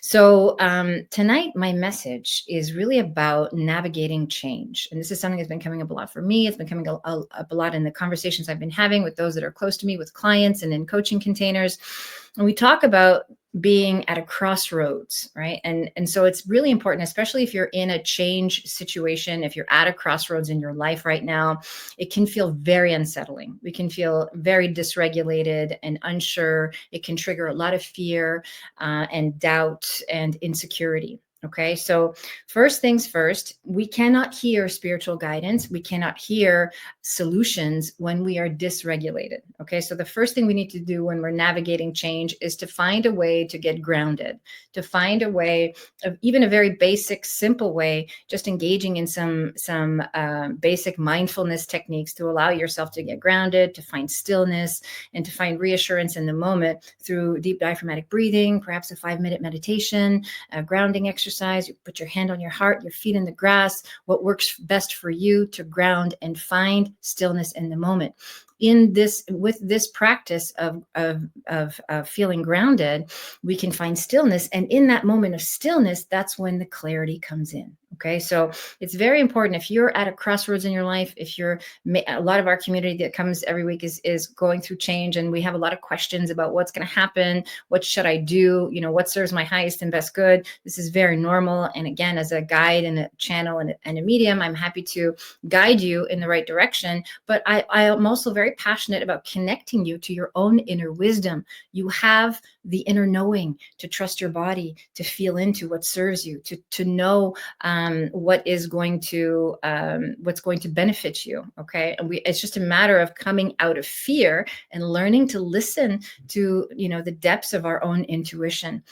So, tonight, my message is really about navigating change. And this is something that's been coming up a lot for me. It's been coming up a lot in the conversations I've been having with those that are close to me, with clients and in coaching containers. And we talk about being at a crossroads, right? And so it's really important, especially if you're in a change situation, if you're at a crossroads in your life right now, it can feel very unsettling. We can feel very dysregulated and unsure. It can trigger a lot of fear and doubt and insecurity. Okay, so first things first, we cannot hear spiritual guidance. We cannot hear solutions when we are dysregulated. Okay, so the first thing we need to do when we're navigating change is to find a way to get grounded, to find a way of even a very basic, simple way, just engaging in some basic mindfulness techniques to allow yourself to get grounded, to find stillness, and to find reassurance in the moment through deep diaphragmatic breathing, perhaps a 5-minute meditation, a grounding exercise. You put your hand on your heart, your feet in the grass, what works best for you to ground and find stillness in the moment. With this practice of feeling grounded, we can find stillness, and in that moment of stillness, that's when the clarity comes in. Okay, so it's very important. If you're at a crossroads in your life, if you're a lot of our community that comes every week is going through change, and we have a lot of questions about what's going to happen, what should I do, what serves my highest and best good. This is very normal, and again, as a guide and a channel and a medium, I'm happy to guide you in the right direction. But I am also very passionate about connecting you to your own inner wisdom. You have the inner knowing to trust your body, to feel into what serves you, to know what's going to benefit you. Okay, and it's just a matter of coming out of fear and learning to listen to the depths of our own intuition,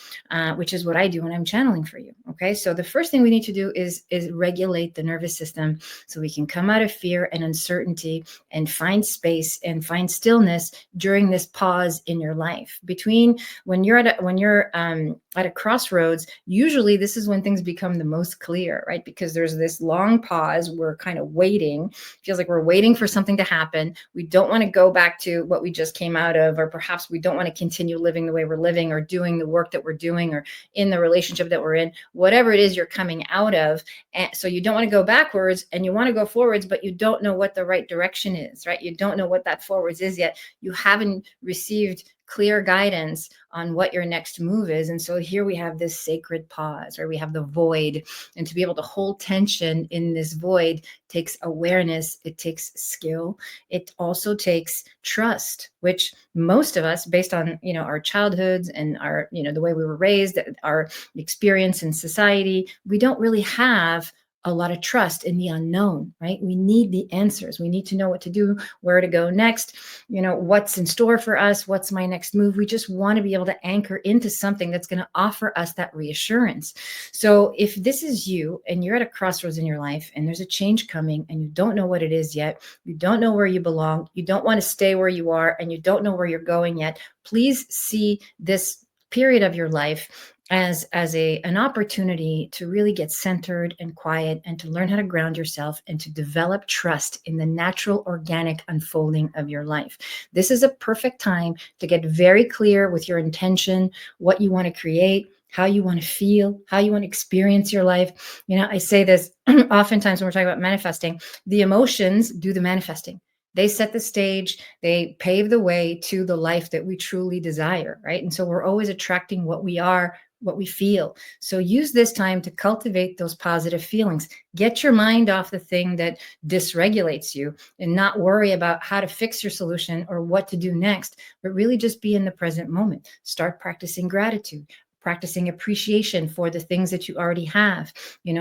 which is what I do when I'm channeling for you. Okay, so the first thing we need to do is regulate the nervous system so we can come out of fear and uncertainty and find space and find stillness during this pause in your life. Between when you're at a crossroads, usually this is when things become the most clear, right? Because there's this long pause. We're kind of waiting. Feels like we're waiting for something to happen. We don't want to go back to what we just came out of, or perhaps we don't want to continue living the way we're living, or doing the work that we're doing, or in the relationship that we're in, whatever it is you're coming out of. And so you don't want to go backwards, and you want to go forwards, but you don't know what the right direction is, right? You don't know what that forwards is yet. You haven't received clear guidance on what your next move is. And so here we have this sacred pause, or we have the void. And to be able to hold tension in this void takes awareness. It takes skill. It also takes trust, which most of us, based on, our childhoods and our, the way we were raised, our experience in society, we don't really have a lot of trust in the unknown, right? We need the answers. We need to know what to do, where to go next, what's in store for us, what's my next move. We just want to be able to anchor into something that's going to offer us that reassurance. So if this is you and you're at a crossroads in your life and there's a change coming and you don't know what it is yet, you don't know where you belong, you don't want to stay where you are, and you don't know where you're going yet, please see this period of your life as an opportunity to really get centered and quiet, and to learn how to ground yourself and to develop trust in the natural, organic unfolding of your life. This is a perfect time to get very clear with your intention, what you want to create, how you want to feel, how you want to experience your life. I say this oftentimes when we're talking about manifesting, the emotions do the manifesting. They set the stage, they pave the way to the life that we truly desire, right? And so we're always attracting what we are, what we feel. So use this time to cultivate those positive feelings. Get your mind off the thing that dysregulates you, and not worry about how to fix your solution or what to do next, but really just be in the present moment. Start practicing gratitude, practicing appreciation for the things that you already have,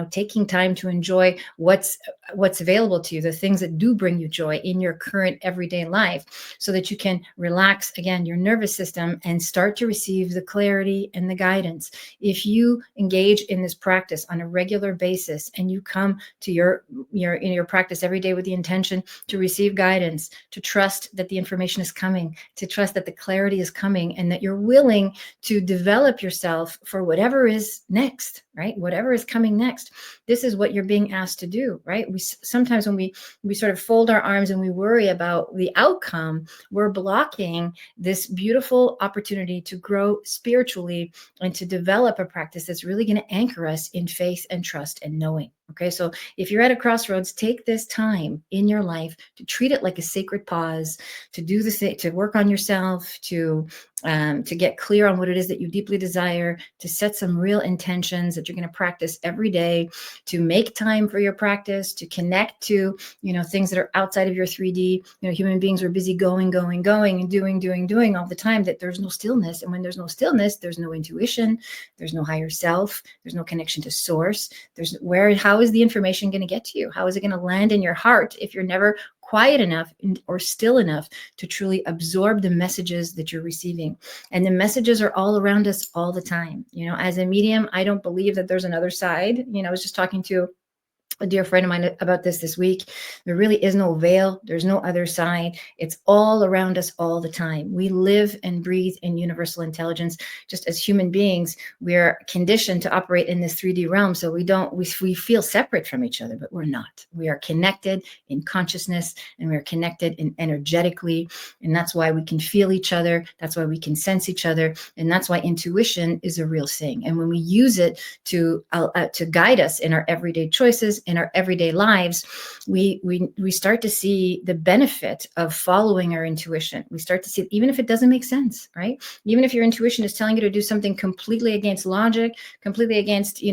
taking time to enjoy what's available to you, the things that do bring you joy in your current everyday life, so that you can relax, again, your nervous system and start to receive the clarity and the guidance. If you engage in this practice on a regular basis and you come to your practice every day with the intention to receive guidance, to trust that the information is coming, to trust that the clarity is coming, and that you're willing to develop yourself for whatever is next, right? Whatever is coming next, this is what you're being asked to do, right? Sometimes when we sort of fold our arms and we worry about the outcome, we're blocking this beautiful opportunity to grow spiritually and to develop a practice that's really going to anchor us in faith and trust and knowing. Okay, so if you're at a crossroads, take this time in your life to treat it like a sacred pause, to do the thing, to work on yourself, to get clear on what it is that you deeply desire, to set some real intentions that you're going to practice every day, to make time for your practice, to connect to, things that are outside of your 3D. Human beings are busy going and doing all the time, that there's no stillness. And when there's no stillness, there's no intuition, there's no higher self, there's no connection to source. How is the information going to get to you? How is it going to land in your heart if you're never quiet enough or still enough to truly absorb the messages that you're receiving? And the messages are all around us all the time. As a medium, I don't believe that there's another side. I was just talking to a dear friend of mine about this week. There really is no veil. There's no other side. It's all around us all the time. We live and breathe in universal intelligence. Just as human beings, we're conditioned to operate in this 3D realm. So we feel separate from each other, but we're not. We are connected in consciousness, and we're connected energetically. And that's why we can feel each other. That's why we can sense each other. And that's why intuition is a real thing. And when we use it to guide us in our everyday choices, in our everyday lives, we start to see the benefit of following our intuition. We start to see, even if it doesn't make sense, right? Even if your intuition is telling you to do something completely against logic, completely against,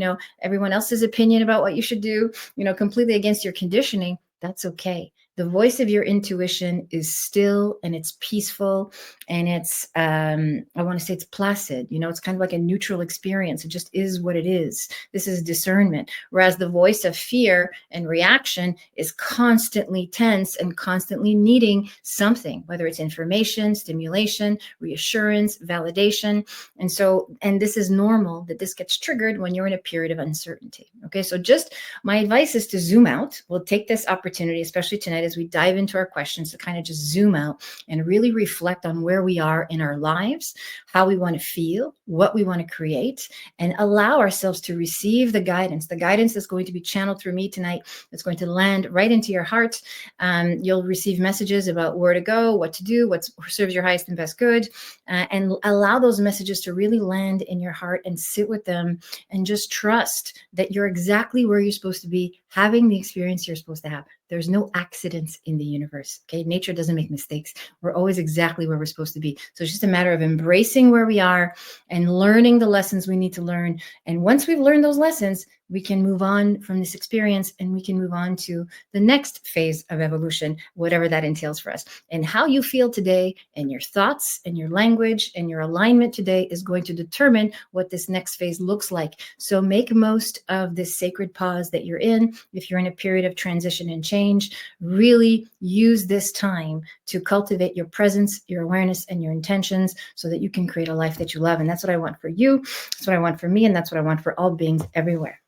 everyone else's opinion about what you should do, completely against your conditioning, that's okay. The voice of your intuition is still, and it's peaceful, and it's, I want to say it's placid. It's kind of like a neutral experience. It just is what it is. This is discernment. Whereas the voice of fear and reaction is constantly tense and constantly needing something, whether it's information, stimulation, reassurance, validation. And this is normal that this gets triggered when you're in a period of uncertainty. Okay, so just my advice is to zoom out. We'll take this opportunity, especially tonight, as we dive into our questions, to kind of just zoom out and really reflect on where we are in our lives, how we want to feel, what we want to create, and allow ourselves to receive the guidance that's going to be channeled through me tonight. That's going to land right into your heart. You'll receive messages about where to go, what to do, what serves your highest and best good, and allow those messages to really land in your heart and sit with them, and just trust that you're exactly where you're supposed to be, having the experience you're supposed to have. There's no accidents in the universe. Okay. Nature doesn't make mistakes. We're always exactly where we're supposed to be. So it's just a matter of embracing where we are and learning the lessons we need to learn. And once we've learned those lessons, we can move on from this experience, and we can move on to the next phase of evolution, whatever that entails for us. And how you feel today, and your thoughts and your language and your alignment today, is going to determine what this next phase looks like. So make most of this sacred pause that you're in. If you're in a period of transition and change, really use this time to cultivate your presence, your awareness, and your intentions, so that you can create a life that you love. And that's what I want for you. That's what I want for me. And that's what I want for all beings everywhere.